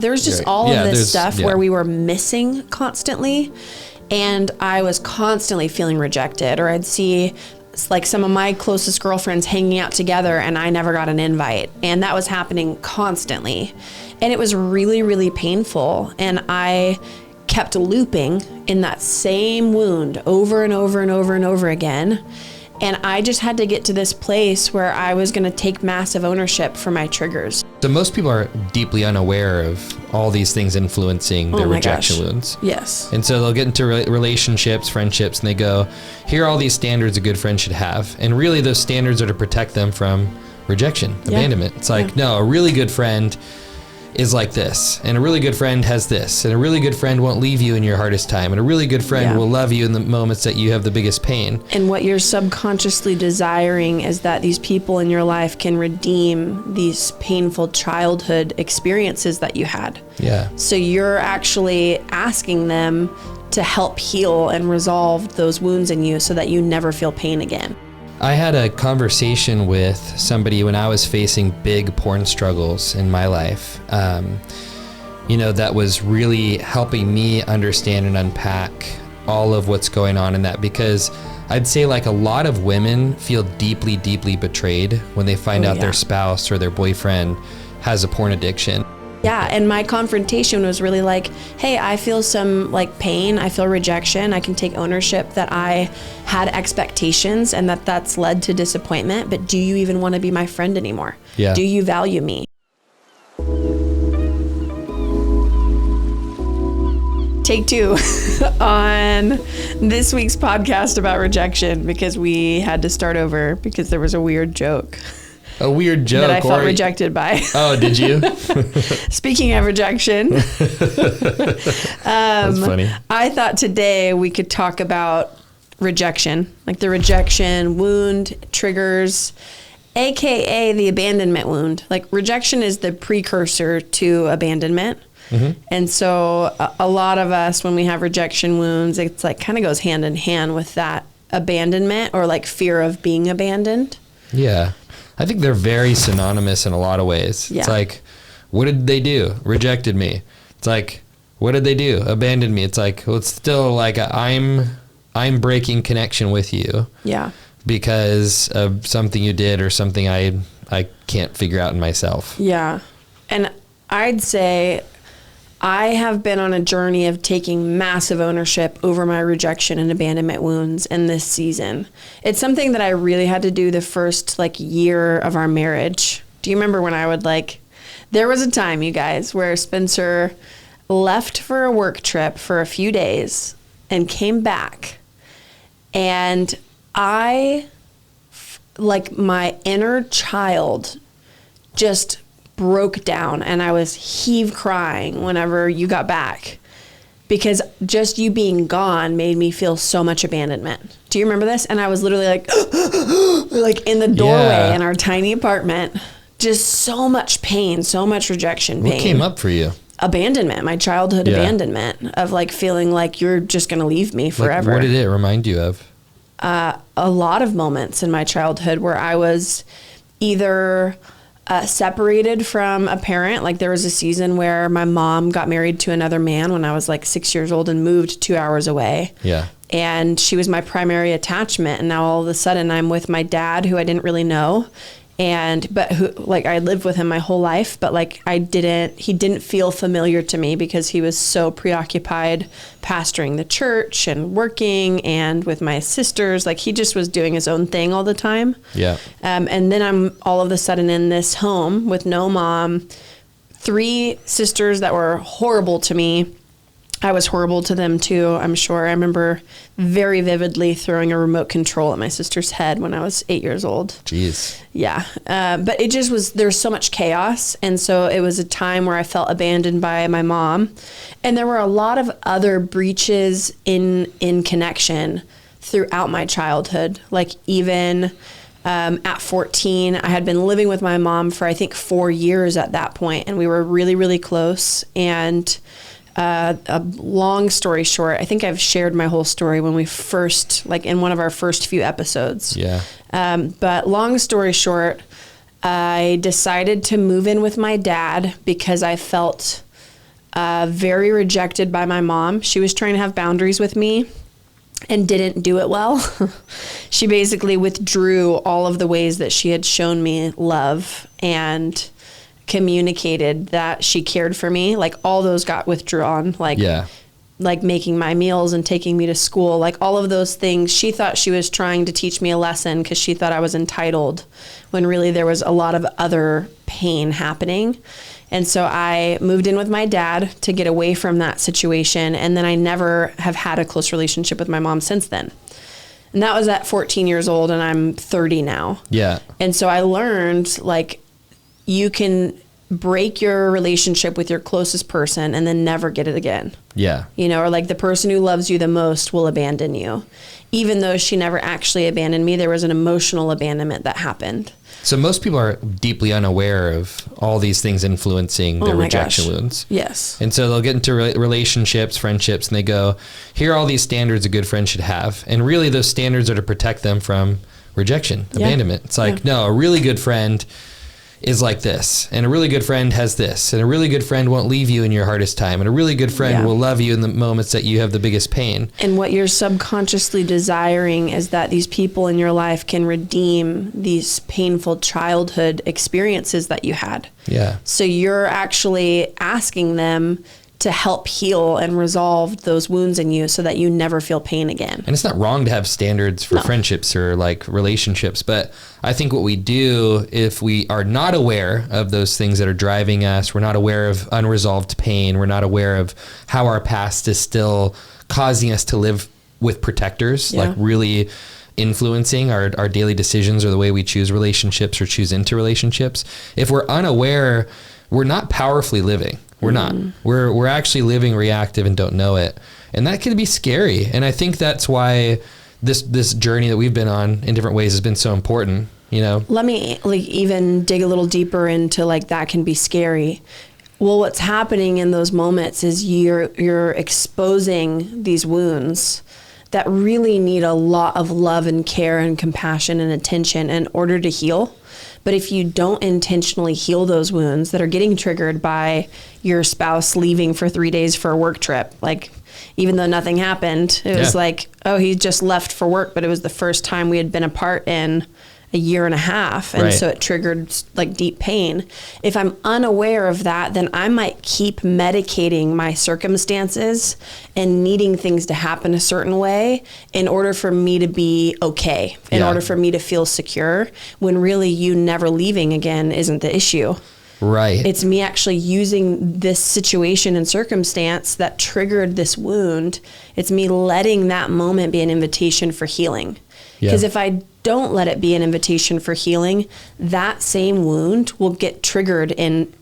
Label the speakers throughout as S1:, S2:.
S1: There was just all of this stuff where we were missing constantly. And I was constantly feeling rejected, or I'd see like some of my closest girlfriends hanging out together and I never got an invite. And that was happening constantly. And it was really, really painful. And I kept looping in that same wound over and over and over and over again. And I just had to get to this place where I was going to take massive ownership for my triggers.
S2: So most people are deeply unaware of all these things influencing their rejection wounds.
S1: Yes.
S2: And so they'll get into relationships, friendships, and they go, here are all these standards a good friend should have. And really those standards are to protect them from rejection, abandonment. It's like, no, a really good friend is like this, and a really good friend has this, and a really good friend won't leave you in your hardest time, and a really good friend will love you in the moments that you have the biggest pain.
S1: And what you're subconsciously desiring is that these people in your life can redeem these painful childhood experiences that you had.
S2: Yeah.
S1: So you're actually asking them to help heal and resolve those wounds in you so that you never feel pain again.
S2: I had a conversation with somebody when I was facing big porn struggles in my life, that was really helping me understand and unpack all of what's going on in that, because I'd say like a lot of women feel deeply, deeply betrayed when they find out their spouse or their boyfriend has a porn addiction.
S1: Yeah, and my confrontation was really like, hey, I feel some like pain, I feel rejection, I can take ownership that I had expectations and that's led to disappointment, but do you even want to be my friend anymore?
S2: Yeah.
S1: Do you value me? Take two on this week's podcast about rejection, because we had to start over because there was a weird joke.
S2: A weird joke
S1: that I felt rejected by.
S2: Oh, did you?
S1: Speaking of rejection,
S2: that's funny.
S1: I thought today we could talk about rejection, like the rejection wound triggers, AKA the abandonment wound. Like rejection is the precursor to abandonment. Mm-hmm. And so a lot of us, when we have rejection wounds, it's like kind of goes hand in hand with that abandonment or like fear of being abandoned.
S2: Yeah. I think they're very synonymous in a lot of ways.
S1: Yeah.
S2: It's like, what did they do? Rejected me. It's like, what did they do? Abandoned me. It's like, well, it's still like I'm breaking connection with you.
S1: Yeah.
S2: Because of something you did or something I can't figure out in myself.
S1: Yeah. And I'd say I have been on a journey of taking massive ownership over my rejection and abandonment wounds in this season. It's something that I really had to do the first year of our marriage. Do you remember when I would there was a time, you guys, where Spencer left for a work trip for a few days and came back, and my inner child just broke down, and I was heave crying whenever you got back, because just you being gone made me feel so much abandonment. Do you remember this? And I was literally like in the doorway in our tiny apartment, just so much pain, so much rejection pain.
S2: What came up for you?
S1: Abandonment, my childhood abandonment of feeling like you're just going to leave me forever.
S2: What did it remind you of?
S1: A lot of moments in my childhood where I was either separated from a parent. Like there was a season where my mom got married to another man when I was 6 years old and moved 2 hours away. Yeah. And she was my primary attachment. And now all of a sudden I'm with my dad, who I didn't really know. But I lived with him my whole life, but he didn't feel familiar to me because he was so preoccupied pastoring the church and working and with my sisters. He just was doing his own thing all the time. Yeah. And then I'm all of a sudden in this home with no mom, 3 sisters that were horrible to me. I was horrible to them too, I'm sure. I remember very vividly throwing a remote control at my sister's head when I was 8 years old. Jeez. Yeah. But it just was, there's so much chaos. And so it was a time where I felt abandoned by my mom. And there were a lot of other breaches in connection throughout my childhood. Even at 14, I had been living with my mom for, I think, 4 years at that point. And we were really, really close. And a long story short, I think I've shared my whole story when we first, in one of our first few episodes. Yeah. But long story short, I decided to move in with my dad because I felt very rejected by my mom. She was trying to have boundaries with me and didn't do it well. She basically withdrew all of the ways that she had shown me love and communicated that she cared for me. Like all those got withdrawn. Like making my meals and taking me to school, like all of those things. She thought she was trying to teach me a lesson because she thought I was entitled, when really there was a lot of other pain happening. And so I moved in with my dad to get away from that situation. And then I never have had a close relationship with my mom since then. And that was at 14 years old, and I'm 30 now.
S2: Yeah.
S1: And so I learned, like, you can break your relationship with your closest person and then never get it again.
S2: Yeah.
S1: You know, or like the person who loves you the most will abandon you. Even though she never actually abandoned me, there was an emotional abandonment that happened.
S2: So most people are deeply unaware of all these things influencing their rejection wounds.
S1: Yes.
S2: And so they'll get into relationships, friendships, and they go, here are all these standards a good friend should have. And really those standards are to protect them from rejection, abandonment. It's like, no, a really good friend is like this, and a really good friend has this, and a really good friend won't leave you in your hardest time, and a really good friend will love you in the moments that you have the biggest pain.
S1: And what you're subconsciously desiring is that these people in your life can redeem these painful childhood experiences that you had.
S2: Yeah.
S1: So you're actually asking them to help heal and resolve those wounds in you so that you never feel pain again.
S2: And it's not wrong to have standards for friendships or like relationships, but I think what we do, if we are not aware of those things that are driving us, we're not aware of unresolved pain, we're not aware of how our past is still causing us to live with protectors, like really influencing our daily decisions or the way we choose relationships or choose into relationships. If we're unaware, we're not powerfully living. We're not. We're actually living reactive and don't know it. And that can be scary. And I think that's why this journey that we've been on in different ways has been so important, you know?
S1: Let me like even dig a little deeper into like that can be scary. Well, what's happening in those moments is you're exposing these wounds that really need a lot of love and care and compassion and attention in order to heal. But if you don't intentionally heal those wounds that are getting triggered by your spouse leaving for 3 days for a work trip, like even though nothing happened, it was like, oh, he just left for work, but it was the first time we had been apart in a year and a half. And so it triggered like deep pain. If I'm unaware of that, then I might keep medicating my circumstances and needing things to happen a certain way in order for me to be okay, in order for me to feel secure, when really you never leaving again isn't the issue.
S2: Right.
S1: It's me actually using this situation and circumstance that triggered this wound. It's me letting that moment be an invitation for healing. Because if I don't let it be an invitation for healing, that same wound will get triggered in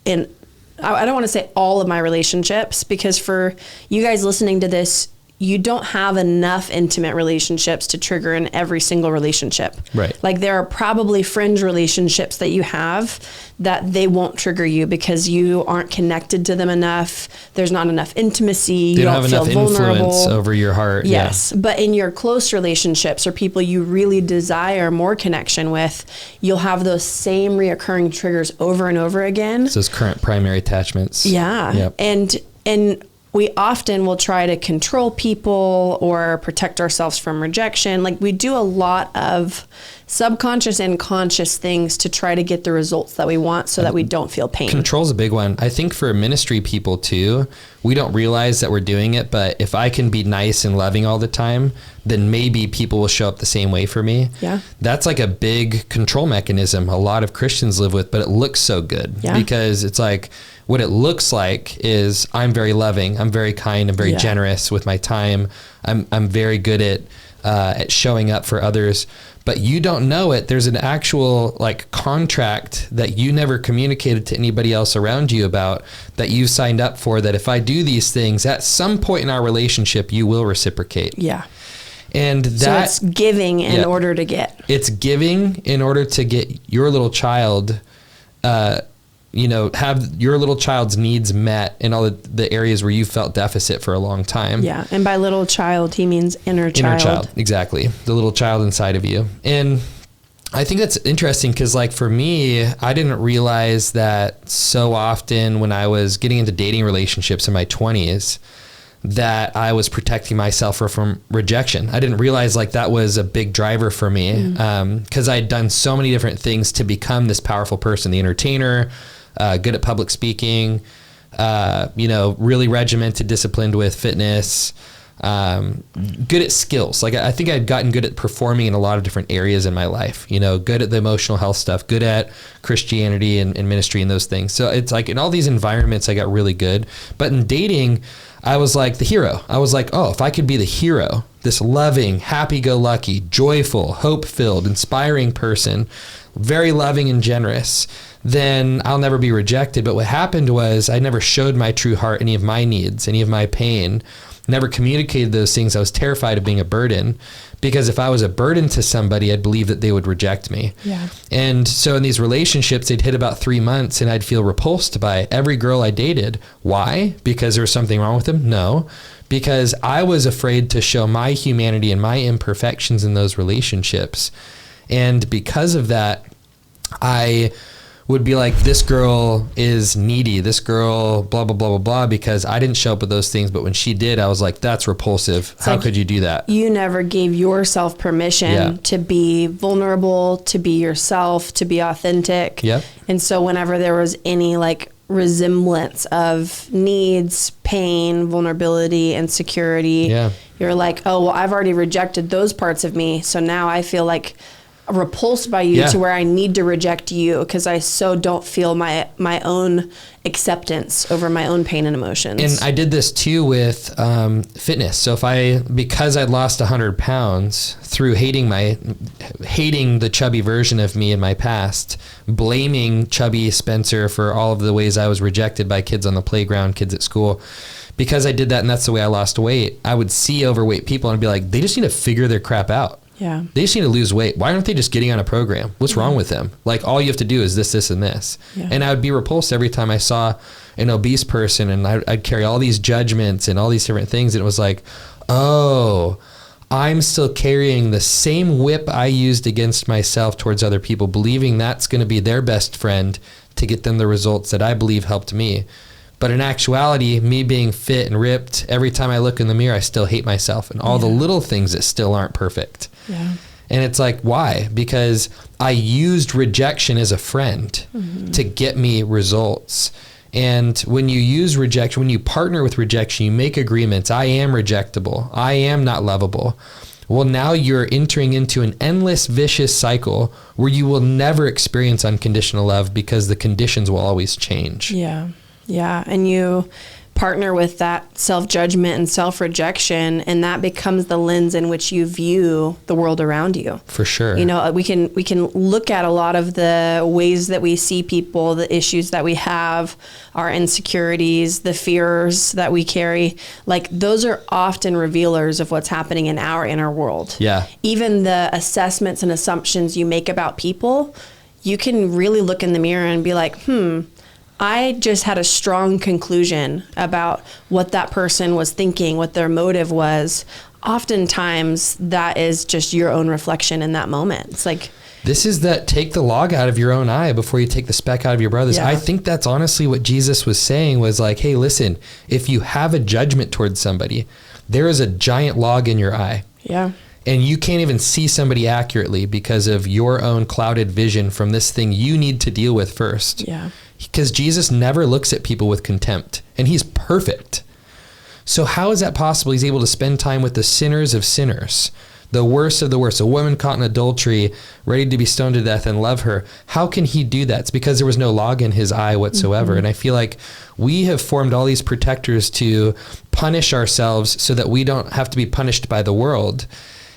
S1: I don't want to say all of my relationships, because for you guys listening to this, you don't have enough intimate relationships to trigger in every single relationship.
S2: Right.
S1: Like there are probably fringe relationships that you have that they won't trigger you because you aren't connected to them enough. There's not enough intimacy. You don't
S2: have
S1: feel
S2: enough
S1: vulnerable.
S2: influence over your heart.
S1: Yes. But in your close relationships or people you really desire more connection with, you'll have those same reoccurring triggers over and over again.
S2: It's those current primary attachments.
S1: Yeah.
S2: Yep.
S1: And we often will try to control people or protect ourselves from rejection. Like we do a lot of subconscious and conscious things to try to get the results that we want so that we don't feel pain.
S2: Control's a big one. I think for ministry people too, we don't realize that we're doing it, but if I can be nice and loving all the time, then maybe people will show up the same way for me.
S1: Yeah.
S2: That's like a big control mechanism a lot of Christians live with, but it looks so good because it's like, what it looks like is I'm very loving, I'm very kind, I'm very generous with my time. I'm very good at showing up for others, but you don't know it. There's an actual like contract that you never communicated to anybody else around you about, that you signed up for, that if I do these things at some point in our relationship, you will reciprocate. Yeah. And that
S1: so it's giving in order to get.
S2: It's giving in order to get your little child, have your little child's needs met in all the areas where you felt deficit for a long time.
S1: Yeah. And by little child, he means inner child.
S2: Inner child, exactly. The little child inside of you. And I think that's interesting because, like, for me, I didn't realize that so often when I was getting into dating relationships in my 20s that I was protecting myself from rejection. I didn't realize like that was a big driver for me because I'd done so many different things to become this powerful person, the entertainer, good at public speaking, really regimented, disciplined with fitness, good at skills. Like I think I'd gotten good at performing in a lot of different areas in my life, good at the emotional health stuff, good at Christianity and ministry and those things. So it's like in all these environments, I got really good, but in dating, I was like the hero. I was like, oh, if I could be the hero, this loving, happy-go-lucky, joyful, hope-filled, inspiring person, very loving and generous, then I'll never be rejected. But what happened was I never showed my true heart, any of my needs, any of my pain, never communicated those things. I was terrified of being a burden because if I was a burden to somebody, I'd believe that they would reject me.
S1: Yeah.
S2: And so in these relationships, they'd hit about 3 months and I'd feel repulsed by every girl I dated. Why? Because there was something wrong with them? No, because I was afraid to show my humanity and my imperfections in those relationships. And because of that, I would be like, this girl is needy, this girl, blah, blah, blah, blah, blah, because I didn't show up with those things. But when she did, I was like, that's repulsive. How could you do that?
S1: You never gave yourself permission to be vulnerable, to be yourself, to be authentic.
S2: Yep.
S1: And so whenever there was any like resemblance of needs, pain, vulnerability, insecurity, you're like, oh, well, I've already rejected those parts of me. So now I feel like repulsed by you to where I need to reject you because I so don't feel my own acceptance over my own pain and emotions.
S2: And I did this too with fitness. So because I'd lost 100 pounds through hating the chubby version of me in my past, blaming chubby Spencer for all of the ways I was rejected by kids on the playground, kids at school, because I did that and that's the way I lost weight, I would see overweight people and I'd be like, they just need to figure their crap out.
S1: Yeah.
S2: They just need to lose weight. Why aren't they just getting on a program? What's wrong with them? Like all you have to do is this, this, and this. Yeah. And I would be repulsed every time I saw an obese person and I'd carry all these judgments and all these different things. And it was like, oh, I'm still carrying the same whip I used against myself towards other people, believing that's going to be their best friend to get them the results that I believe helped me. But in actuality, me being fit and ripped, every time I look in the mirror, I still hate myself and all the little things that still aren't perfect.
S1: Yeah.
S2: And it's like, why? Because I used rejection as a friend to get me results. And when you use rejection, when you partner with rejection, you make agreements. I am rejectable. I am not lovable. Well, now you're entering into an endless vicious cycle where you will never experience unconditional love because the conditions will always change.
S1: Yeah. Yeah. And you partner with that self-judgment and self-rejection, and that becomes the lens in which you view the world around you.
S2: For sure.
S1: We can look at a lot of the ways that we see people, the issues that we have, our insecurities, the fears that we carry. Like those are often revealers of what's happening in our inner world.
S2: Yeah.
S1: Even the assessments and assumptions you make about people, you can really look in the mirror and be like, I just had a strong conclusion about what that person was thinking, what their motive was. Oftentimes, that is just your own reflection in that moment. It's like...
S2: This is that take the log out of your own eye before you take the speck out of your brother's. Yeah. I think that's honestly what Jesus was saying was like, hey, listen, if you have a judgment towards somebody, there is a giant log in your eye.
S1: Yeah.
S2: And you can't even see somebody accurately because of your own clouded vision from this thing you need to deal with first.
S1: Yeah.
S2: Because Jesus never looks at people with contempt, and he's perfect. So how is that possible? He's able to spend time with the sinners of sinners, the worst of the worst, a woman caught in adultery, ready to be stoned to death, and love her. How can he do that? It's because there was no log in his eye whatsoever. And I feel like we have formed all those protectors to punish ourselves so that we don't have to be punished by the world.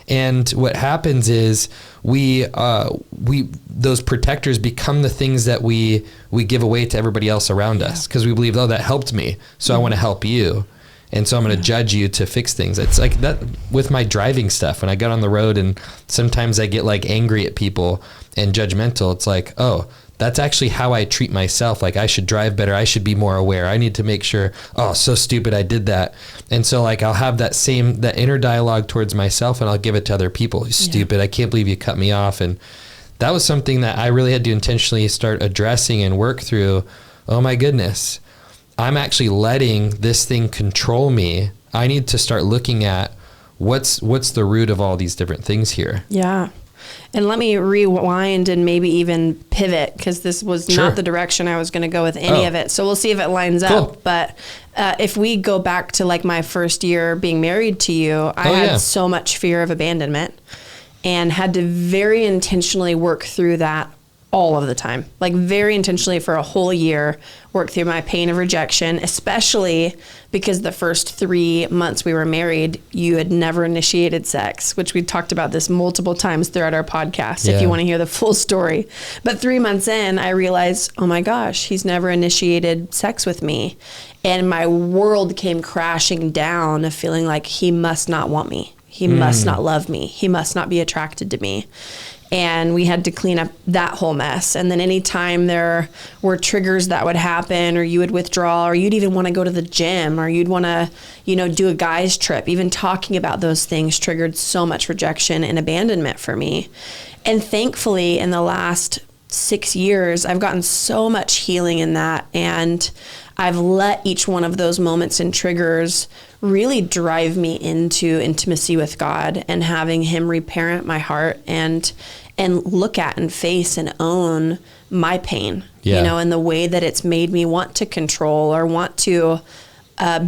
S2: And what happens is those protectors become the things that we give away to everybody else around us because we believe, oh, that helped me, so I want to help you. And so I'm going to judge you to fix things. It's like that with my driving stuff. When I get on the road and sometimes I get like angry at people and judgmental, it's like, oh, that's actually how I treat myself. Like I should drive better. I should be more aware. I need to make sure, oh, so stupid I did that. And so like I'll have that inner dialogue towards myself and I'll give it to other people. Stupid. I can't believe you cut me off. And that was something that I really had to intentionally start addressing and work through. Oh my goodness, I'm actually letting this thing control me. I need to start looking at what's the root of all these different things here.
S1: Yeah. And let me rewind and maybe even pivot, because this was
S2: Sure.
S1: not the direction I was going to go with any of it. So we'll see if it lines up. But if we go back to like my first year being married to you, I had so much fear of abandonment and had to very intentionally work through that all of the time, like very intentionally for a whole year, work through my pain of rejection, especially because the first 3 months we were married, you had never initiated sex, which we talked about this multiple times throughout our podcast, if you want to hear the full story. But 3 months in, I realized, oh my gosh, he's never initiated sex with me. And my world came crashing down of feeling like he must not want me. He must not love me. He must not be attracted to me. And we had to clean up that whole mess. And then anytime there were triggers that would happen, or you would withdraw, or you'd even want to go to the gym, or you'd want to, do a guy's trip, even talking about those things triggered so much rejection and abandonment for me. And thankfully, in the last 6 years, I've gotten so much healing in that. And I've let each one of those moments and triggers really drive me into intimacy with God and having him reparent my heart and look at and face and own my pain, and the way that it's made me want to control or want to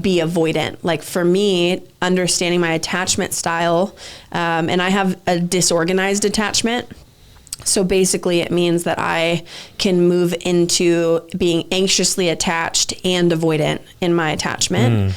S1: be avoidant. Like for me, understanding my attachment style, and I have a disorganized attachment. So basically it means that I can move into being anxiously attached and avoidant in my attachment,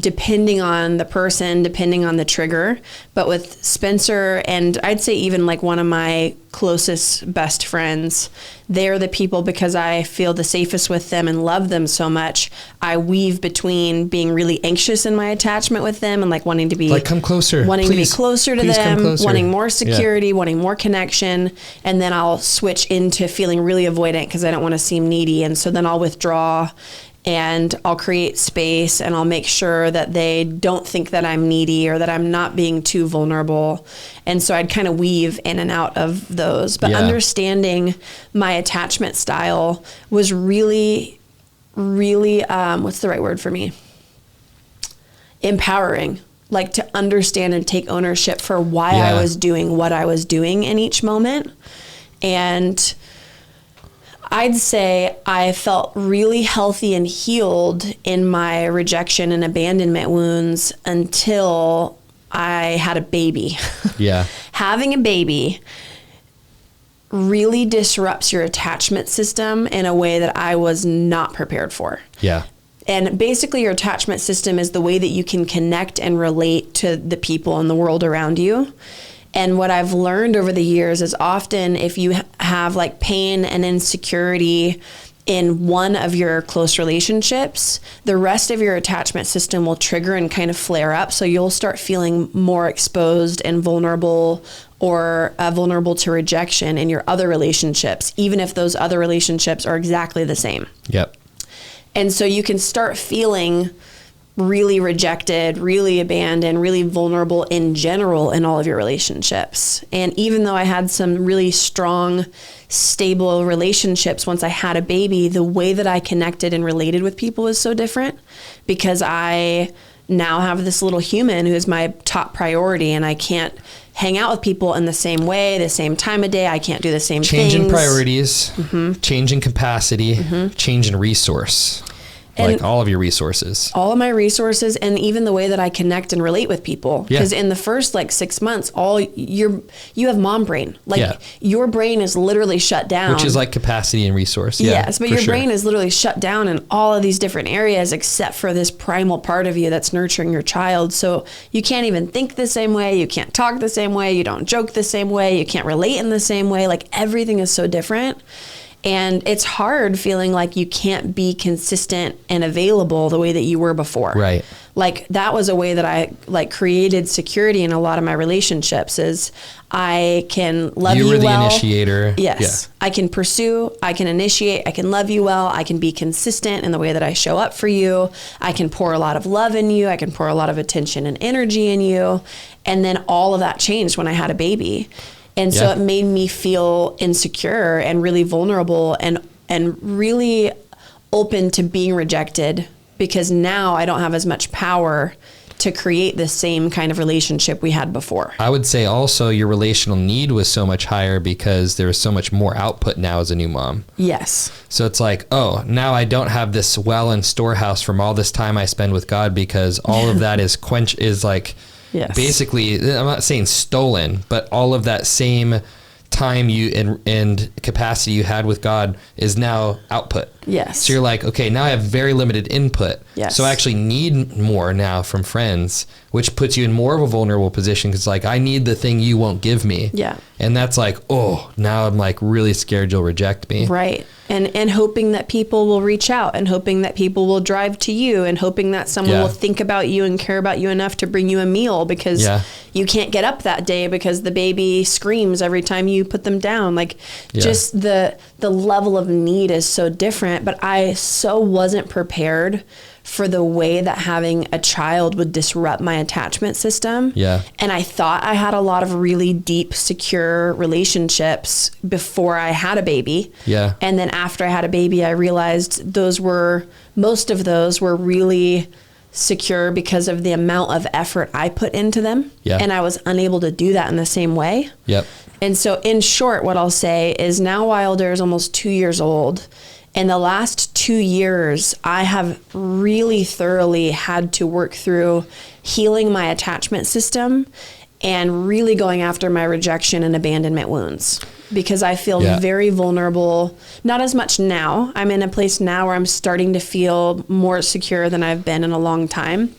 S1: depending on the person, depending on the trigger. But with Spencer, and I'd say even like one of my closest best friends, they're the people, because I feel the safest with them and love them so much, I weave between being really anxious in my attachment with them and like wanting to be
S2: like, come closer,
S1: wanting
S2: please,
S1: to be closer to them, wanting more security, wanting more connection. And then I'll switch into feeling really avoidant because I don't want to seem needy. And so then I'll withdraw and I'll create space and I'll make sure that they don't think that I'm needy or that I'm not being too vulnerable. And so I'd kind of weave in and out of those. But understanding my attachment style was really, really, what's the right word for me? Empowering. Like to understand and take ownership for why I was doing what I was doing in each moment. And I'd say I felt really healthy and healed in my rejection and abandonment wounds until I had a baby. Yeah. Having a baby really disrupts your attachment system in a way that I was not prepared for. Yeah. And basically your attachment system is the way that you can connect and relate to the people in the world around you. And what I've learned over the years is often if you have like pain and insecurity in one of your close relationships, the rest of your attachment system will trigger and kind of flare up. So you'll start feeling more exposed and vulnerable or vulnerable to rejection in your other relationships, even if those other relationships are exactly the same. Yep. And so you can start feeling really rejected, really abandoned, really vulnerable in general in all of your relationships. And even though I had some really strong, stable relationships once I had a baby, the way that I connected and related with people is so different because I now have this little human who is my top priority, and I can't hang out with people in the same way, the same time of day. I can't do the same things.
S2: Change in priorities, change in capacity, change in resource. And like all of your resources.
S1: All of my resources, and even the way that I connect and relate with people. Because in the first 6 months, you have mom brain. Your brain is literally shut down.
S2: Which is like capacity and resource.
S1: Yes, but your brain is literally shut down in all of these different areas except for this primal part of you that's nurturing your child. So you can't even think the same way. You can't talk the same way. You don't joke the same way. You can't relate in the same way. Like everything is so different. And it's hard feeling like you can't be consistent and available the way that you were before. Right. Like that was a way that I created security in a lot of my relationships is I can love you well. You were the
S2: initiator.
S1: Yes. Yeah. I can pursue, I can initiate, I can love you well. I can be consistent in the way that I show up for you. I can pour a lot of love in you. I can pour a lot of attention and energy in you. And then all of that changed when I had a baby. And so it made me feel insecure and really vulnerable and really open to being rejected, because now I don't have as much power to create the same kind of relationship we had before.
S2: I would say also your relational need was so much higher because there was so much more output now as a new mom.
S1: Yes.
S2: So it's like, oh, now I don't have this well and storehouse from all this time I spend with God, because all of that is
S1: Yes.
S2: basically, I'm not saying stolen, but all of that same time you and capacity you had with God is now output.
S1: Yes.
S2: So you're like, okay, now I have very limited input.
S1: Yes.
S2: So I actually need more now from friends, which puts you in more of a vulnerable position, because like, I need the thing you won't give me.
S1: Yeah.
S2: And that's like, oh, now I'm like really scared you'll reject me.
S1: Right. And hoping that people will reach out, and hoping that people will drive to you, and hoping that someone will think about you and care about you enough to bring you a meal, because you can't get up that day because the baby screams every time you put them down. Like just the level of need is so different, but I so wasn't prepared for the way that having a child would disrupt my attachment system.
S2: Yeah. And
S1: I thought I had a lot of really deep, secure relationships before I had a baby.
S2: Yeah.
S1: And then after I had a baby, I realized most of those were really secure because of the amount of effort I put into them.
S2: Yeah.
S1: And I was unable to do that in the same way.
S2: Yep.
S1: And so in short, what I'll say is now Wilder is almost 2 years old. In the last 2 years, I have really thoroughly had to work through healing my attachment system and really going after my rejection and abandonment wounds, because I feel very vulnerable. Not as much now. I'm in a place now where I'm starting to feel more secure than I've been in a long time.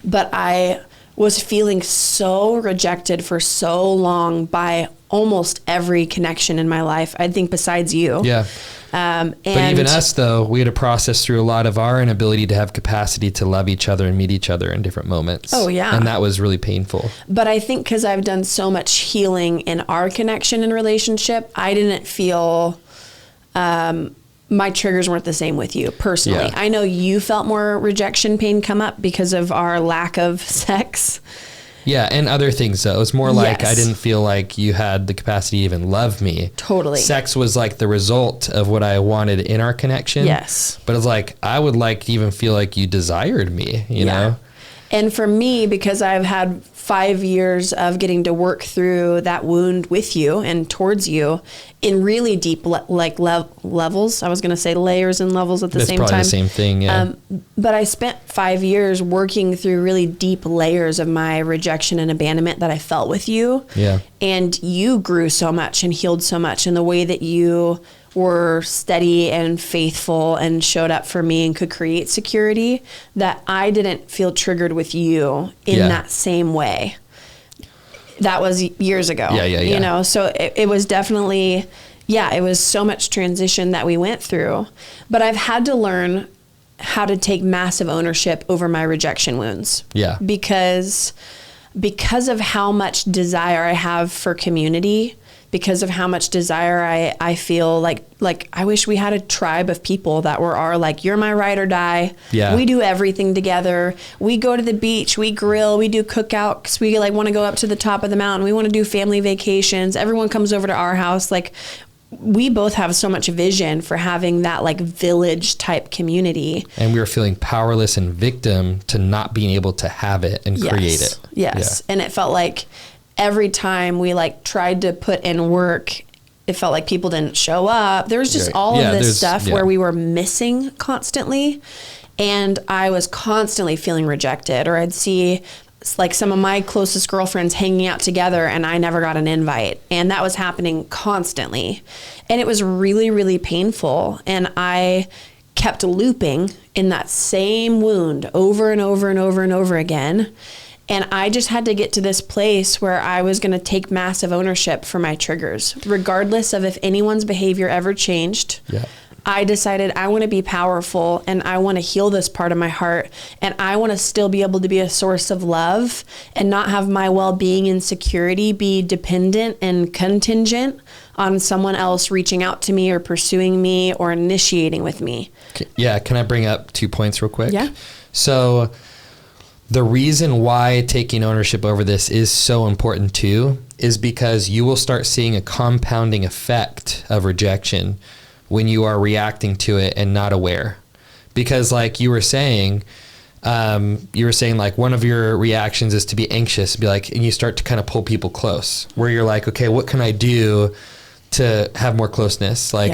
S1: But I was feeling so rejected for so long by almost every connection in my life, I think, besides you.
S2: Yeah.
S1: But
S2: even us, though, we had to process through a lot of our inability to have capacity to love each other and meet each other in different moments.
S1: Oh, yeah.
S2: And that was really painful.
S1: But I think because I've done so much healing in our connection and relationship, I didn't feel my triggers weren't the same with you personally.
S2: Yeah.
S1: I know you felt more rejection pain come up because of our lack of sex.
S2: Yeah, and other things, though. It was more like I didn't feel like you had the capacity to even love me.
S1: Totally.
S2: Sex was like the result of what I wanted in our connection.
S1: Yes.
S2: But it's like, I would like to even feel like you desired me, you know?
S1: And for me, because I've had 5 years of getting to work through that wound with you and towards you in really deep levels. I was going to say layers and levels at the same time.
S2: That's probably the same thing, yeah.
S1: But I spent 5 years working through really deep layers of my rejection and abandonment that I felt with you.
S2: Yeah.
S1: And you grew so much and healed so much in the way that you were steady and faithful and showed up for me and could create security, that I didn't feel triggered with you in that same way. That was years ago. Yeah. You know, so it was definitely, it was so much transition that we went through. But I've had to learn how to take massive ownership over my rejection wounds. Yeah. Because of how much desire I have for community, because of how much desire I feel like I wish we had a tribe of people that were like, you're my ride or die. Yeah. We do everything together. We go to the beach, we grill, we do cookouts. We want to go up to the top of the mountain. We want to do family vacations. Everyone comes over to our house. Like, we both have so much vision for having that village type community. And
S2: we were feeling powerless and victim to not being able to have it and create it.
S1: Yes. Yeah. And it felt like every time we tried to put in work, it felt like people didn't show up. There was just all of this stuff where we were missing constantly. And I was constantly feeling rejected, or I'd see some of my closest girlfriends hanging out together and I never got an invite. And that was happening constantly. And it was really, really painful. And I kept looping in that same wound over and over and over and over again. And I just had to get to this place where I was going to take massive ownership for my triggers, regardless of if anyone's behavior ever changed. Yeah. I decided I want to be powerful and I want to heal this part of my heart, and I want to still be able to be a source of love and not have my well-being and security be dependent and contingent on someone else reaching out to me or pursuing me or initiating with me.
S2: Yeah. Can I bring up 2 points real quick?
S1: Yeah.
S2: So The reason why taking ownership over this is so important too is because you will start seeing a compounding effect of rejection when you are reacting to it and not aware. Because like you were saying like one of your reactions is to be anxious, be like, and you start to kind of pull people close where you're like, okay, what can I do to have more closeness? Like,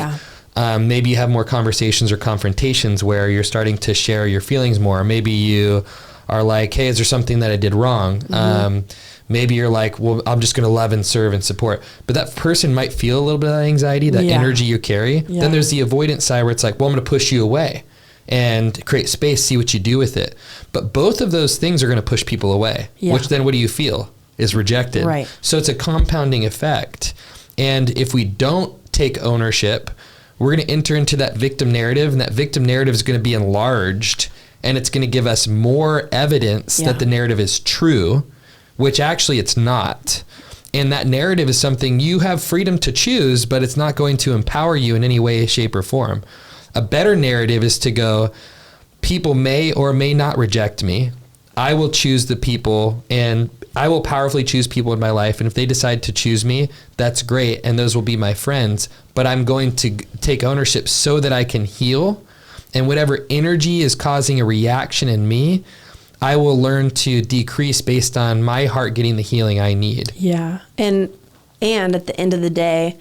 S2: maybe you have more conversations or confrontations where you're starting to share your feelings more. Maybe you are like, hey, is there something that I did wrong? Maybe you're like, well, I'm just going to love and serve and support. But that person might feel a little bit of anxiety, that energy you carry. Then there's the avoidance side where it's like, well, I'm going to push you away and create space, see what you do with it. But both of those things are going to push people away, which then what do you feel? Is rejected. Right. So it's a compounding effect. And if we don't take ownership, we're going to enter into that victim narrative, and that victim narrative is going to be enlarged, and it's going to give us more evidence that the narrative is true, which actually it's not. And that narrative is something you have freedom to choose, but it's not going to empower you in any way, shape, or form. A better narrative is to go, people may or may not reject me. I will choose the people, and I will powerfully choose people in my life. And if they decide to choose me, that's great. And those will be my friends. But I'm going to take ownership so that I can heal. And whatever energy is causing a reaction in me, I will learn to decrease based on my heart getting the healing I need.
S1: Yeah. And at the end of the day,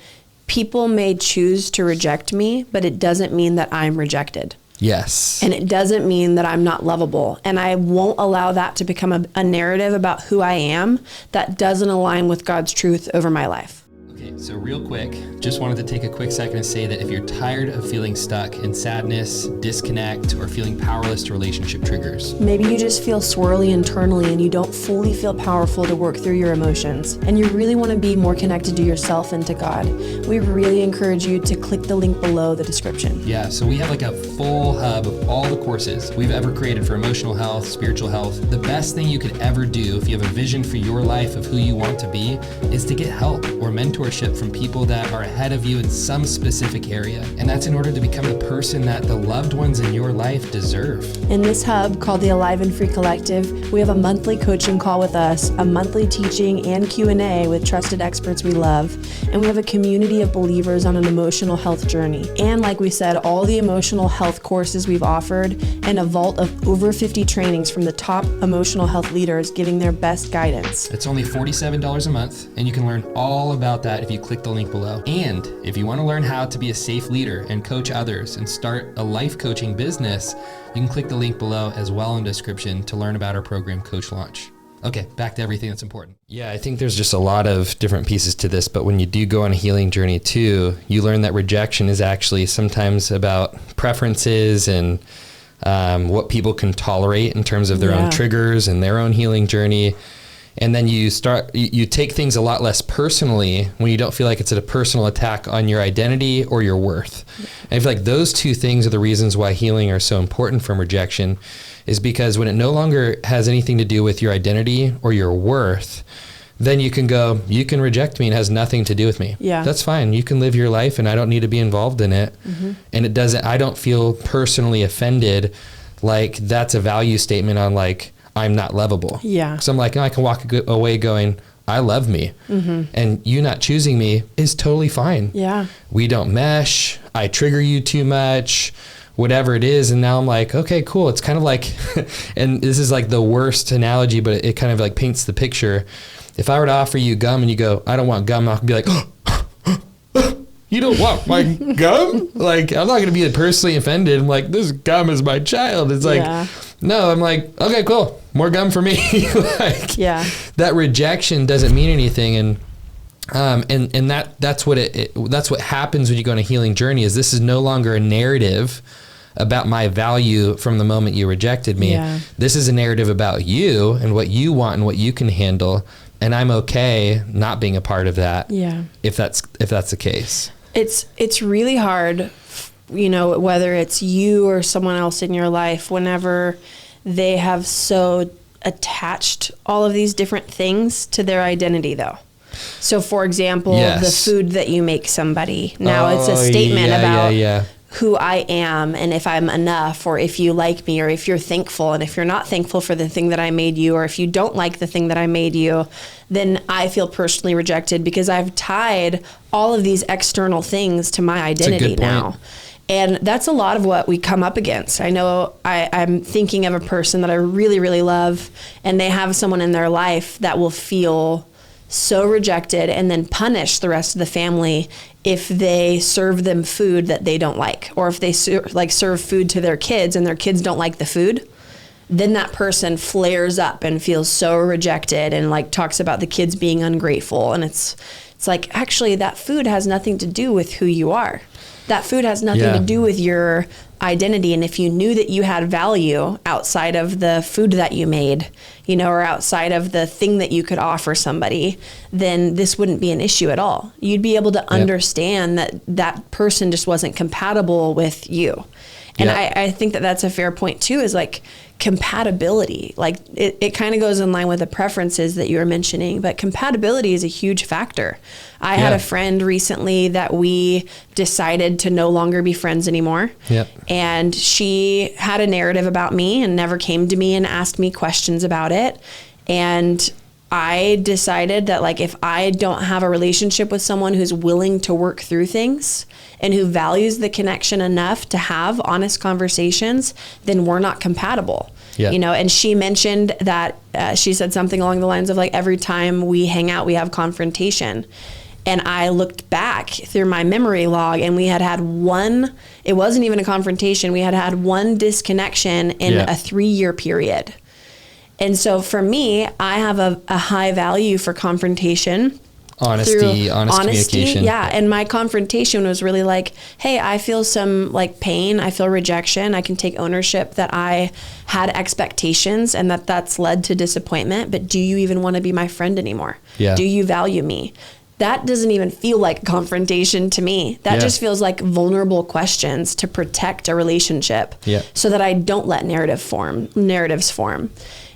S1: people may choose to reject me, but it doesn't mean that I'm rejected.
S2: Yes.
S1: And it doesn't mean that I'm not lovable. And I won't allow that to become a narrative about who I am that doesn't align with God's truth over my life.
S2: Okay, so real quick, just wanted to take a quick second to say that if you're tired of feeling stuck in sadness, disconnect, or feeling powerless to relationship triggers.
S1: Maybe you just feel swirly internally and you don't fully feel powerful to work through your emotions, and you really want to be more connected to yourself and to God. We really encourage you to click the link below the description.
S2: Yeah, so we have like a full hub of all the courses we've ever created for emotional health, spiritual health. The best thing you could ever do if you have a vision for your life of who you want to be is to get help or mentorship from people that are ahead of you in some specific area. And that's in order to become the person that the loved ones in your life deserve.
S1: In this hub called the Alive and Free Collective, we have a monthly coaching call with us, a monthly teaching and Q&A with trusted experts we love, and we have a community of believers on an emotional health journey. And like we said, all the emotional health courses we've offered, and a vault of over 50 trainings from the top emotional health leaders giving their best guidance.
S2: It's only $47 a month, and you can learn all about that if you click the link below. And if you want to learn how to be a safe leader and coach others and start a life coaching business, you can click the link below as well in the description to learn about our program, Coach Launch. Okay, back to everything that's important. Yeah, I think there's just a lot of different pieces to this, but when you do go on a healing journey too, you learn that rejection is actually sometimes about preferences and what people can tolerate in terms of their own triggers and their own healing journey. And then you take things a lot less personally when you don't feel like it's a personal attack on your identity or your worth. And I feel like those two things are the reasons why healing are so important from rejection, is because when it no longer has anything to do with your identity or your worth, then you can reject me and it has nothing to do with me.
S1: Yeah.
S2: That's fine. You can live your life and I don't need to be involved in it. Mm-hmm. And I don't feel personally offended. Like that's a value statement on like, I'm not lovable.
S1: Yeah.
S2: So I'm like, I can walk away going, I love me. Mm-hmm. And you not choosing me is totally fine.
S1: Yeah.
S2: We don't mesh. I trigger you too much, whatever it is. And now I'm like, okay, cool. It's kind of like, and this is like the worst analogy, but it kind of like paints the picture. If I were to offer you gum and you go, I don't want gum, I'll be like, you don't want my gum? Like, I'm not going to be personally offended. I'm like, this gum is my child. It's like, no, I'm like, okay, cool. More gum for me. Like, that rejection doesn't mean anything. And that's what happens when you go on a healing journey, is this is no longer a narrative about my value from the moment you rejected me. Yeah. This is a narrative about you and what you want and what you can handle. And I'm okay not being a part of that. Yeah. If that's the case.
S1: It's really hard, whether it's you or someone else in your life, whenever they have so attached all of these different things to their identity though. So for example, the food that you make somebody, now it's a statement about who I am and if I'm enough, or if you like me, or if you're thankful. And if you're not thankful for the thing that I made you, or if you don't like the thing that I made you, then I feel personally rejected because I've tied all of these external things to my identity now. And that's a lot of what we come up against. I know I'm thinking of a person that I really, really love, and they have someone in their life that will feel so rejected and then punish the rest of the family if they serve them food that they don't like, or if they serve food to their kids and their kids don't like the food. Then that person flares up and feels so rejected and like talks about the kids being ungrateful. And it's like, actually, that food has nothing to do with who you are. That food has nothing to do with your identity. And if you knew that you had value outside of the food that you made, or outside of the thing that you could offer somebody, then this wouldn't be an issue at all. You'd be able to understand that that person just wasn't compatible with you. And I think that that's a fair point too, is like compatibility. Like it kind of goes in line with the preferences that you were mentioning, but compatibility is a huge factor. I had a friend recently that we decided to no longer be friends anymore. And she had a narrative about me and never came to me and asked me questions about it. And I decided that like, if I don't have a relationship with someone who's willing to work through things and who values the connection enough to have honest conversations, then we're not compatible. And she mentioned that she said something along the lines of like, every time we hang out, we have confrontation. And I looked back through my memory log, and we had one, it wasn't even a confrontation. We had one disconnection in a 3-year period. And so for me, I have a high value for confrontation. Honest communication. Yeah. And my confrontation was really like, hey, I feel some like pain. I feel rejection. I can take ownership that I had expectations and that's led to disappointment. But do you even want to be my friend anymore? Do you value me? That doesn't even feel like confrontation to me. That just feels like vulnerable questions to protect a relationship so that I don't let narratives form.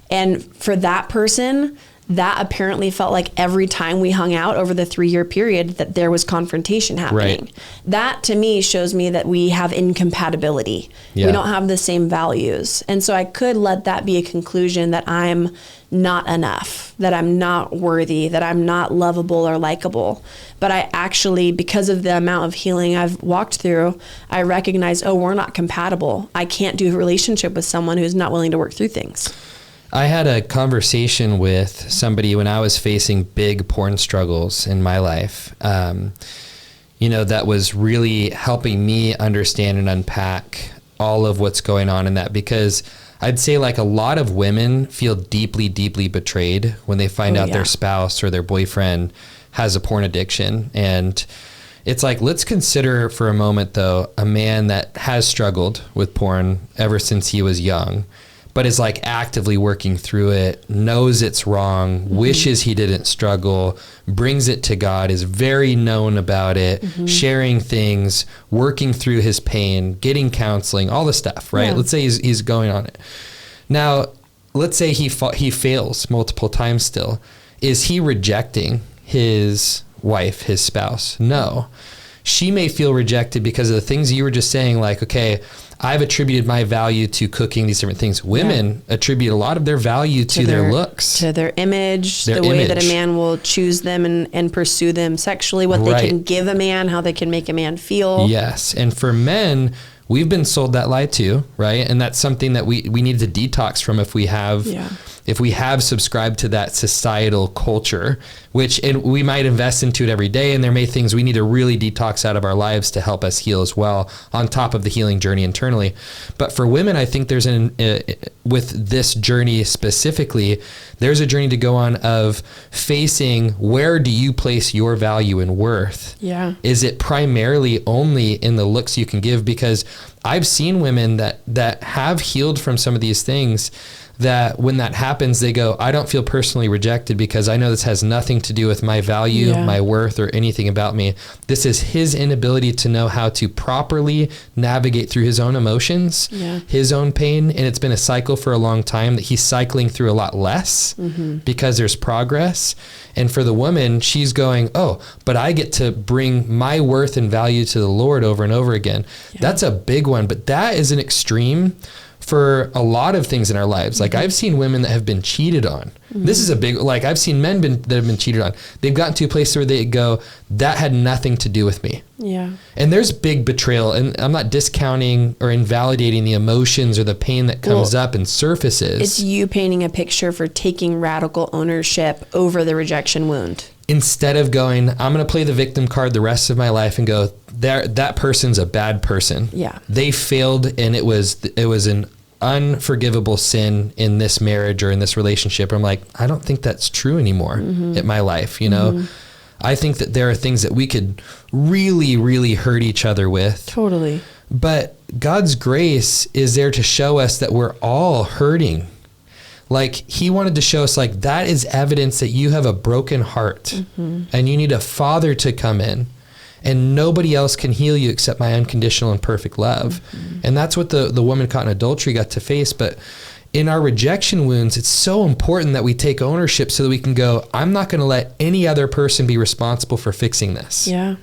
S1: And for that person, that apparently felt like every time we hung out over the 3-year period that there was confrontation happening. That to me shows me that we have incompatibility. We don't have the same values. And so I could let that be a conclusion that I'm not enough, that I'm not worthy, that I'm not lovable or likable. But I actually, because of the amount of healing I've walked through, I recognize, we're not compatible. I can't do a relationship with someone who's not willing to work through things.
S2: I had a conversation with somebody when I was facing big porn struggles in my life, that was really helping me understand and unpack all of what's going on in that, because I'd say like a lot of women feel deeply, deeply betrayed when they find out their spouse or their boyfriend has a porn addiction. And it's like, let's consider for a moment though, a man that has struggled with porn ever since he was young, but is like actively working through it, knows it's wrong, wishes he didn't struggle, brings it to God, is very known about it, sharing things, working through his pain, getting counseling, all the stuff, right? Let's say he's going on it. Now, let's say he fails multiple times still. Is he rejecting his wife, his spouse? No. She may feel rejected because of the things you were just saying, like, okay, I've attributed my value to cooking, these different things. Women attribute a lot of their value to their looks. To
S1: their image, the way that a man will choose them and pursue them sexually, what they can give a man, how they can make a man feel.
S2: Yes. And for men, we've been sold that lie too, right? And that's something that we need to detox from if we have subscribed to that societal culture, and we might invest into it every day. And there may be things we need to really detox out of our lives to help us heal as well, on top of the healing journey internally. But for women, I think there's with this journey specifically, there's a journey to go on of facing, where do you place your value and worth? Is it primarily only in the looks you can give? Because I've seen women that have healed from some of these things, that when that happens, they go, I don't feel personally rejected because I know this has nothing to do with my value, my worth, or anything about me. This is his inability to know how to properly navigate through his own emotions, his own pain. And it's been a cycle for a long time that he's cycling through a lot less because there's progress. And for the woman, she's going, oh, but I get to bring my worth and value to the Lord over and over again. That's a big one, but that is an extreme for a lot of things in our lives. Like I've seen women that have been cheated on. This is a big, like I've seen men that have been cheated on. They've gotten to a place where they go, that had nothing to do with me. Yeah. And there's big betrayal, and I'm not discounting or invalidating the emotions or the pain that comes up and surfaces.
S1: It's you painting a picture for taking radical ownership over the rejection wound.
S2: Instead of going, I'm going to play the victim card the rest of my life and go, that person's a bad person. Yeah. They failed, and it was an unforgivable sin in this marriage or in this relationship. I'm like, I don't think that's true anymore in my life. You know, I think that there are things that we could really, really hurt each other with. Totally. But God's grace is there to show us that we're all hurting. Like he wanted to show us, like, that is evidence that you have a broken heart and you need a father to come in, and nobody else can heal you except my unconditional and perfect love. And that's what the woman caught in adultery got to face. But in our rejection wounds, it's so important that we take ownership so that we can go, I'm not going to let any other person be responsible for fixing this. Yeah.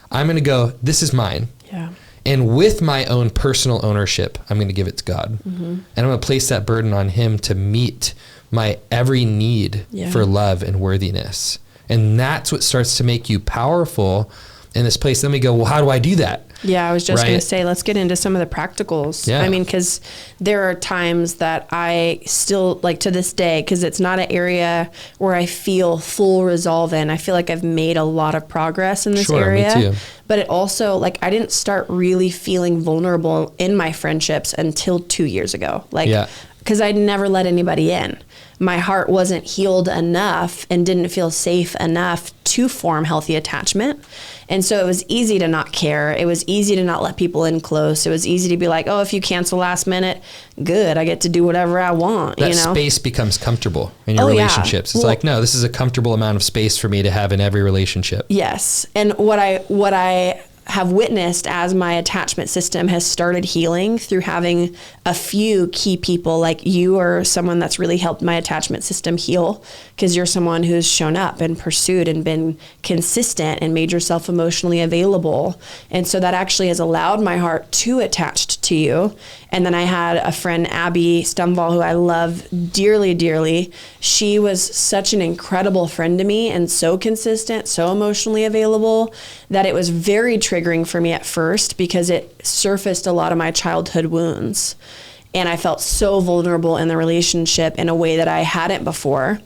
S2: I'm going to go, this is mine. Yeah. And with my own personal ownership, I'm going to give it to God. And I'm going to place that burden on him to meet my every need for love and worthiness. And that's what starts to make you powerful in this place. Then we go, well, how do I do that?
S1: Yeah, I was just going to say, let's get into some of the practicals. Yeah. I mean, because there are times that I still, like to this day, because it's not an area where I feel full resolve in. I feel like I've made a lot of progress in this area. Me too. But it also, like, I didn't start really feeling vulnerable in my friendships until 2 years ago. Like, because I'd never let anybody in. My heart wasn't healed enough and didn't feel safe enough to form healthy attachment. And so it was easy to not care. It was easy to not let people in close. It was easy to be like, oh, if you cancel last minute, good, I get to do whatever I want.
S2: That space becomes comfortable in your relationships. It's like, no, this is a comfortable amount of space for me to have in every relationship.
S1: Yes. And what I have witnessed as my attachment system has started healing through having a few key people, like you are someone that's really helped my attachment system heal, because you're someone who's shown up and pursued and been consistent and made yourself emotionally available. And so that actually has allowed my heart to attach to you. And then I had a friend, Abby Stumval, who I love dearly, dearly. She was such an incredible friend to me and so consistent, so emotionally available, that it was very triggering for me at first because it surfaced a lot of my childhood wounds. And I felt so vulnerable in the relationship in a way that I hadn't before.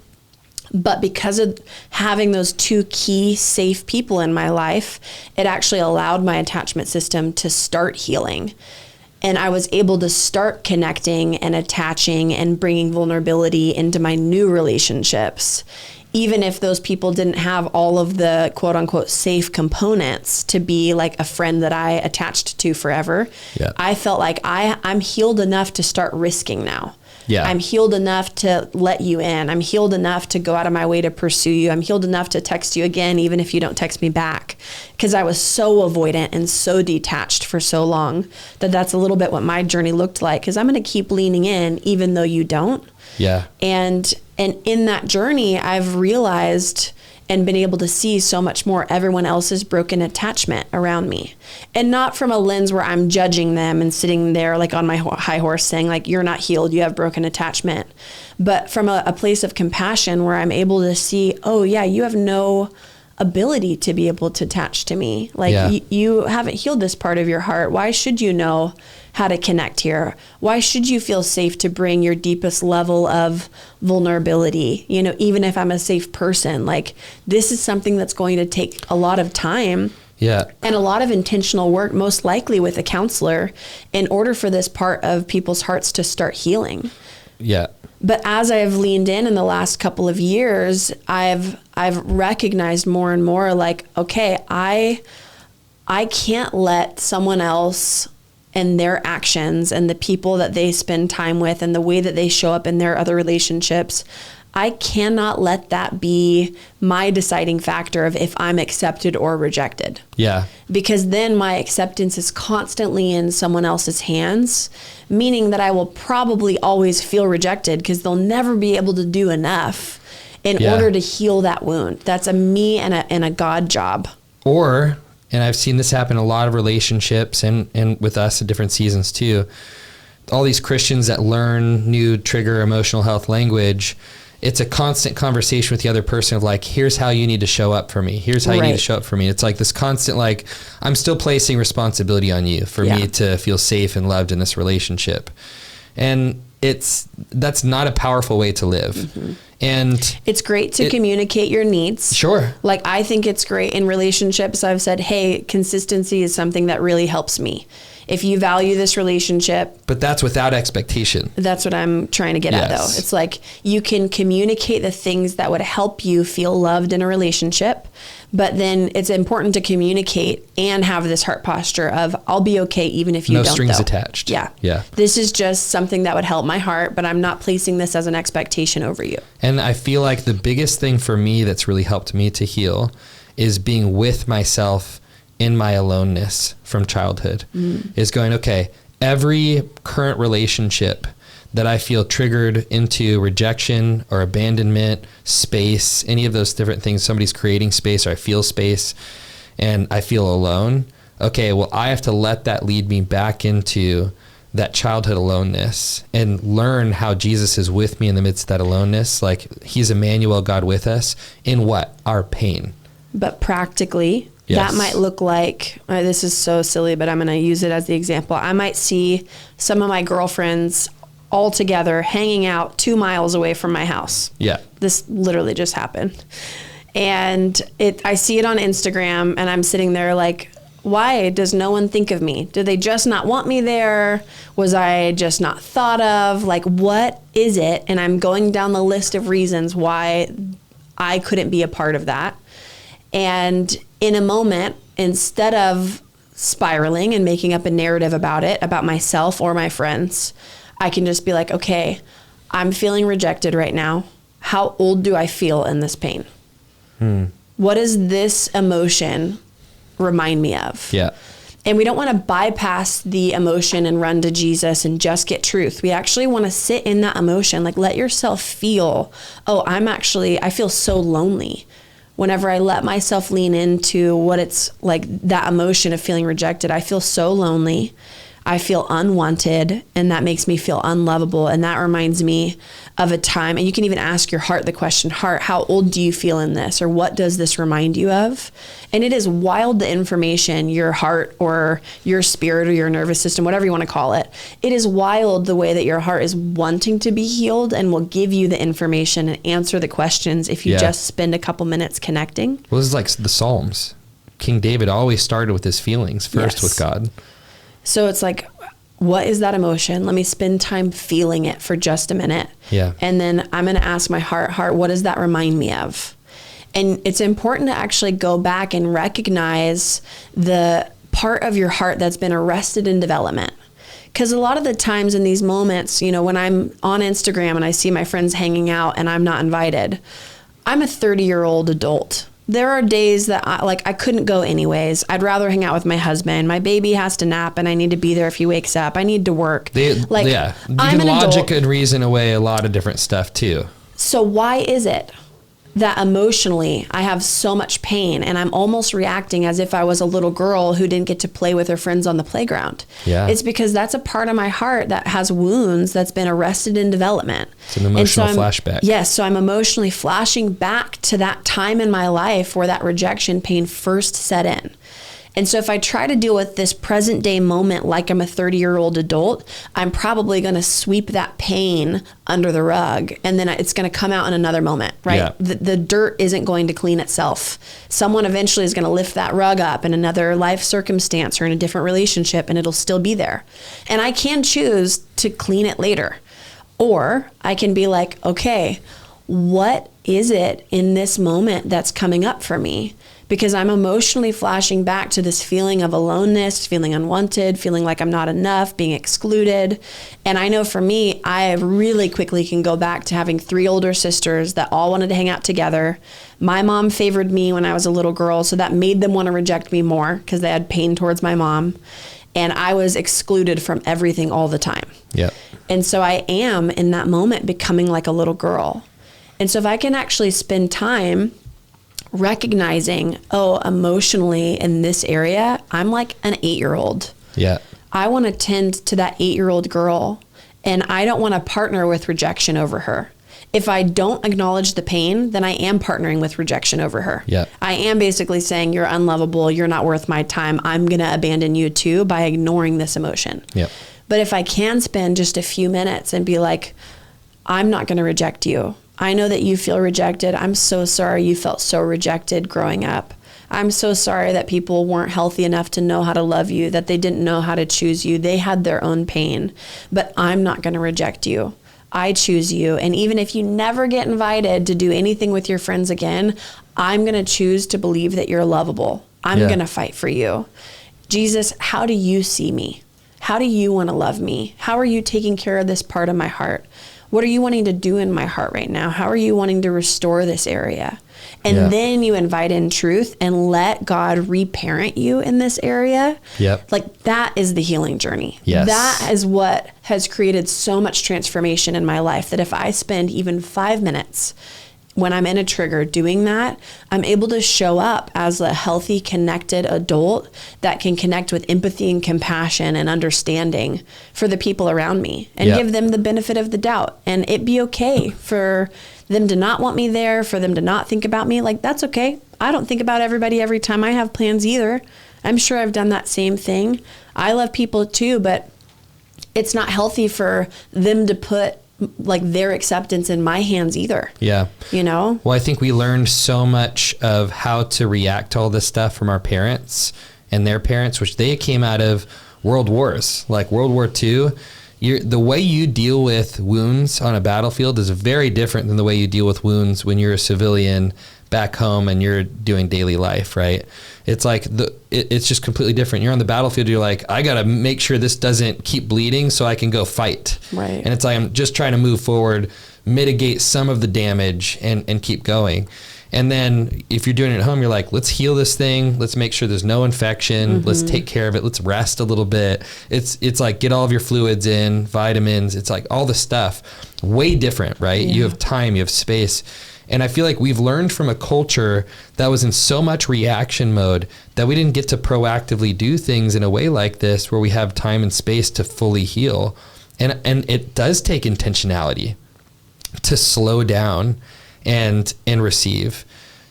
S1: But because of having those two key safe people in my life, it actually allowed my attachment system to start healing. And I was able to start connecting and attaching and bringing vulnerability into my new relationships, even if those people didn't have all of the quote unquote safe components to be like a friend that I attached to forever. Yeah. I felt like I'm healed enough to start risking now. Yeah. I'm healed enough to let you in. I'm healed enough to go out of my way to pursue you. I'm healed enough to text you again, even if you don't text me back. Because I was so avoidant and so detached for so long that's a little bit what my journey looked like. Because I'm going to keep leaning in, even though you don't. Yeah. And in that journey, I've realized and been able to see so much more everyone else's broken attachment around me. And not from a lens where I'm judging them and sitting there like on my high horse saying like, you're not healed, you have broken attachment. But from a place of compassion where I'm able to see, oh yeah, you have no ability to be able to attach to me. Like you haven't healed this part of your heart. Why should you know how to connect here? Why should you feel safe to bring your deepest level of vulnerability? You know, even if I'm a safe person, like this is something that's going to take a lot of time. Yeah. And a lot of intentional work, most likely with a counselor, in order for this part of people's hearts to start healing. Yeah. But as I've leaned in the last couple of years, I've recognized more and more like, okay, I can't let someone else and their actions and the people that they spend time with and the way that they show up in their other relationships, I cannot let that be my deciding factor of if I'm accepted or rejected.
S2: Yeah.
S1: Because then my acceptance is constantly in someone else's hands, meaning that I will probably always feel rejected because they'll never be able to do enough in order to heal that wound. That's a me and a God job. Or,
S2: and I've seen this happen in a lot of relationships and with us at different seasons too, all these Christians that learn new trigger emotional health language, it's a constant conversation with the other person of like, here's how you need to show up for me. Here's how you need to show up for me. It's like this constant, like, I'm still placing responsibility on you for me to feel safe and loved in this relationship. And that's not a powerful way to live. Mm-hmm. And
S1: it's great to communicate your needs.
S2: Sure.
S1: Like, I think it's great in relationships. I've said, hey, consistency is something that really helps me. If you value this relationship.
S2: But that's without expectation.
S1: That's what I'm trying to get at, though. It's like you can communicate the things that would help you feel loved in a relationship, but then it's important to communicate and have this heart posture of, I'll be okay even if you don't,
S2: no strings attached.
S1: Yeah.
S2: Yeah.
S1: This is just something that would help my heart, but I'm not placing this as an expectation over you.
S2: And I feel like the biggest thing for me that's really helped me to heal is being with myself in my aloneness from childhood. Is going, okay, every current relationship that I feel triggered into rejection or abandonment, space, any of those different things, somebody's creating space or I feel space and I feel alone. Okay, well, I have to let that lead me back into that childhood aloneness and learn how Jesus is with me in the midst of that aloneness. Like, he's Emmanuel, God with us in what? Our pain.
S1: But practically, that might look like, this is so silly, but I'm going to use it as the example. I might see some of my girlfriends all together hanging out 2 miles away from my house.
S2: Yeah.
S1: This literally just happened. And I see it on Instagram and I'm sitting there like, why does no one think of me? Do they just not want me there? Was I just not thought of? Like, what is it? And I'm going down the list of reasons why I couldn't be a part of that. And in a moment, instead of spiraling and making up a narrative about it, about myself or my friends, I can just be like, okay, I'm feeling rejected right now. How old do I feel in this pain? What does this emotion remind me of?
S2: Yeah.
S1: And we don't want to bypass the emotion and run to Jesus and just get truth. We actually want to sit in that emotion. Like, let yourself feel, oh, I feel so lonely. Whenever I let myself lean into what it's like, that emotion of feeling rejected, I feel so lonely. I feel unwanted, and that makes me feel unlovable. And that reminds me of a time, and you can even ask your heart the question, heart, how old do you feel in this? Or what does this remind you of? And it is wild, the information, your heart or your spirit or your nervous system, whatever you want to call it. It is wild the way that your heart is wanting to be healed and will give you the information and answer the questions if you just spend a couple minutes connecting.
S2: Well, this is like the Psalms. King David always started with his feelings first with God.
S1: So it's like, what is that emotion? Let me spend time feeling it for just a minute.
S2: Yeah.
S1: And then I'm going to ask my heart, what does that remind me of? And it's important to actually go back and recognize the part of your heart that's been arrested in development. Because a lot of the times in these moments, when I'm on Instagram and I see my friends hanging out and I'm not invited, I'm a 30-year-old adult. There are days that I couldn't go anyways. I'd rather hang out with my husband. My baby has to nap and I need to be there if he wakes up. I need to work.
S2: You can logic and reason away a lot of different stuff too.
S1: So why is it that emotionally I have so much pain and I'm almost reacting as if I was a little girl who didn't get to play with her friends on the playground?
S2: Yeah.
S1: It's because that's a part of my heart that has wounds that's been arrested in development.
S2: It's an emotional flashback.
S1: Yes. So I'm emotionally flashing back to that time in my life where that rejection pain first set in. And so if I try to deal with this present day moment like I'm a 30-year-old adult, I'm probably going to sweep that pain under the rug and then it's going to come out in another moment, right?
S2: Yeah.
S1: The dirt isn't going to clean itself. Someone eventually is going to lift that rug up in another life circumstance or in a different relationship and it'll still be there. And I can choose to clean it later. Or I can be like, okay, what is it in this moment that's coming up for me? because I'm emotionally flashing back to this feeling of aloneness, feeling unwanted, feeling like I'm not enough, being excluded. And I know for me, I really quickly can go back to having 3 older sisters that all wanted to hang out together. My mom favored me when I was a little girl, so that made them want to reject me more because they had pain towards my mom. And I was excluded from everything all the time.
S2: Yeah.
S1: And so I am in that moment becoming like a little girl. And so if I can actually spend time recognizing, oh, emotionally in this area, I'm like an 8-year-old.
S2: Yeah.
S1: I want to tend to that 8-year-old girl, and I don't want to partner with rejection over her. If I don't acknowledge the pain, then I am partnering with rejection over her.
S2: Yeah.
S1: I am basically saying you're unlovable, you're not worth my time, I'm going to abandon you too by ignoring this emotion.
S2: Yeah.
S1: But if I can spend just a few minutes and be like, I'm not going to reject you. I know that you feel rejected. I'm so sorry you felt so rejected growing up. I'm so sorry that people weren't healthy enough to know how to love you, that they didn't know how to choose you. They had their own pain, but I'm not going to reject you. I choose you. And even if you never get invited to do anything with your friends again, I'm going to choose to believe that you're lovable. I'm going to fight for you. Jesus, how do you see me? How do you want to love me? How are you taking care of this part of my heart? What are you wanting to do in my heart right now? How are you wanting to restore this area? And then you invite in truth and let God reparent you in this area.
S2: Yep.
S1: Like that is the healing journey.
S2: Yes.
S1: That is what has created so much transformation in my life, that if I spend even 5 minutes when I'm in a trigger doing that, I'm able to show up as a healthy, connected adult that can connect with empathy and compassion and understanding for the people around me and give them the benefit of the doubt. And it be okay for them to not want me there, for them to not think about me. Like, that's okay. I don't think about everybody every time I have plans either. I'm sure I've done that same thing. I love people too, but it's not healthy for them to put like their acceptance in my hands either.
S2: Yeah.
S1: You know?
S2: Well, I think we learned so much of how to react to all this stuff from our parents and their parents, which they came out of world wars, like World War II. The way you deal with wounds on a battlefield is very different than the way you deal with wounds when you're a civilian back home and you're doing daily life, right? It's like it's just completely different. You're on the battlefield, you're like, I got to make sure this doesn't keep bleeding so I can go fight.
S1: Right.
S2: And it's like, I'm just trying to move forward, mitigate some of the damage and keep going. And then if you're doing it at home, you're like, let's heal this thing. Let's make sure there's no infection. Mm-hmm. Let's take care of it. Let's rest a little bit. It's like, get all of your fluids in, vitamins. It's like all the stuff, way different, right? Yeah. You have time, you have space. And I feel like we've learned from a culture that was in so much reaction mode that we didn't get to proactively do things in a way like this where we have time and space to fully heal. And it does take intentionality to slow down and receive.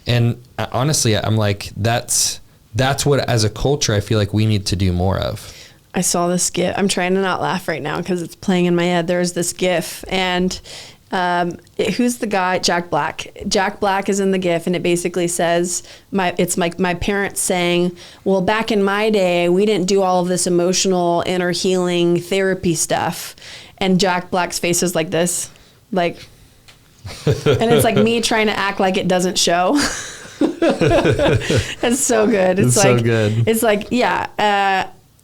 S2: And honestly, I'm like, that's what, as a culture, I feel like we need to do more of.
S1: I saw this GIF. I'm trying to not laugh right now because it's playing in my head. There's this GIF, and who's the guy? Jack Black. Jack Black is in the GIF, and it basically says, it's like my parents saying, well, back in my day, we didn't do all of this emotional inner healing therapy stuff. And Jack Black's face is like this, like, and it's like me trying to act like it doesn't show. It's so good. It's like,
S2: so good.
S1: It's like,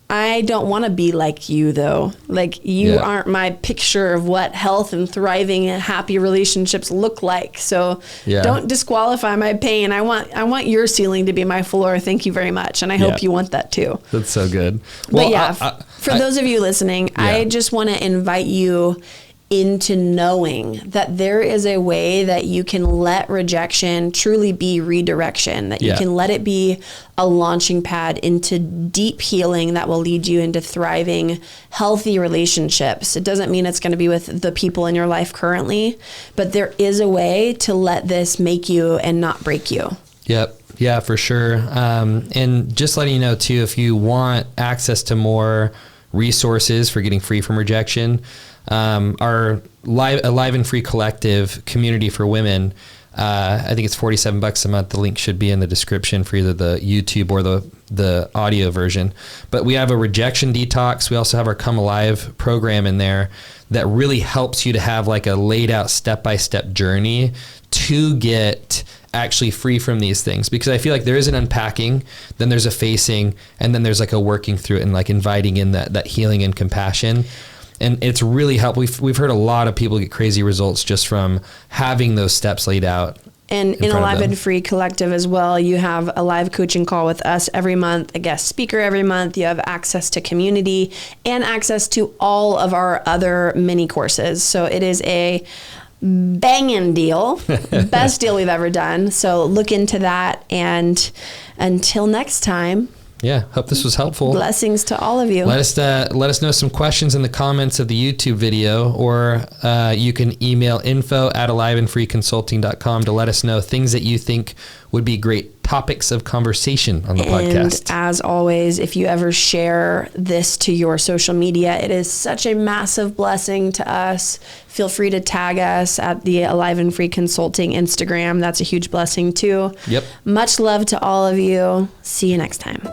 S1: I don't want to be like you though. Like you aren't my picture of what health and thriving and happy relationships look like. So don't disqualify my pain. I want your ceiling to be my floor. Thank you very much. And I hope you want that too.
S2: That's so good.
S1: But for those of you listening, I just want to invite you into knowing that there is a way that you can let rejection truly be redirection, that you can let it be a launching pad into deep healing that will lead you into thriving, healthy relationships. It doesn't mean it's going to be with the people in your life currently, but there is a way to let this make you and not break you. Yep.
S2: Yeah, for sure. And just letting you know too, if you want access to more resources for getting free from rejection, our Alive and Free Collective community for women, I think it's $47 a month. The link should be in the description for either the YouTube or the audio version. But we have a rejection detox. We also have our Come Alive program in there that really helps you to have like a laid out step-by-step journey to get actually free from these things? Because I feel like there is an unpacking, then there's a facing, and then there's like a working through it and like inviting in that healing and compassion. And it's really helpful. We've heard a lot of people get crazy results just from having those steps laid out.
S1: And in Alive and Free Collective as well, you have a live coaching call with us every month, a guest speaker every month. You have access to community and access to all of our other mini courses. So it is a banging deal, best deal we've ever done. So look into that. And until next time.
S2: Yeah, hope this was helpful.
S1: Blessings to all of you.
S2: Let us know some questions in the comments of the YouTube video, or you can email info@aliveandfreeconsulting.com to let us know things that you think would be great topics of conversation on the podcast.
S1: And as always, if you ever share this to your social media, it is such a massive blessing to us. Feel free to tag us at the Alive and Free Consulting Instagram. That's a huge blessing too.
S2: Yep.
S1: Much love to all of you. See you next time.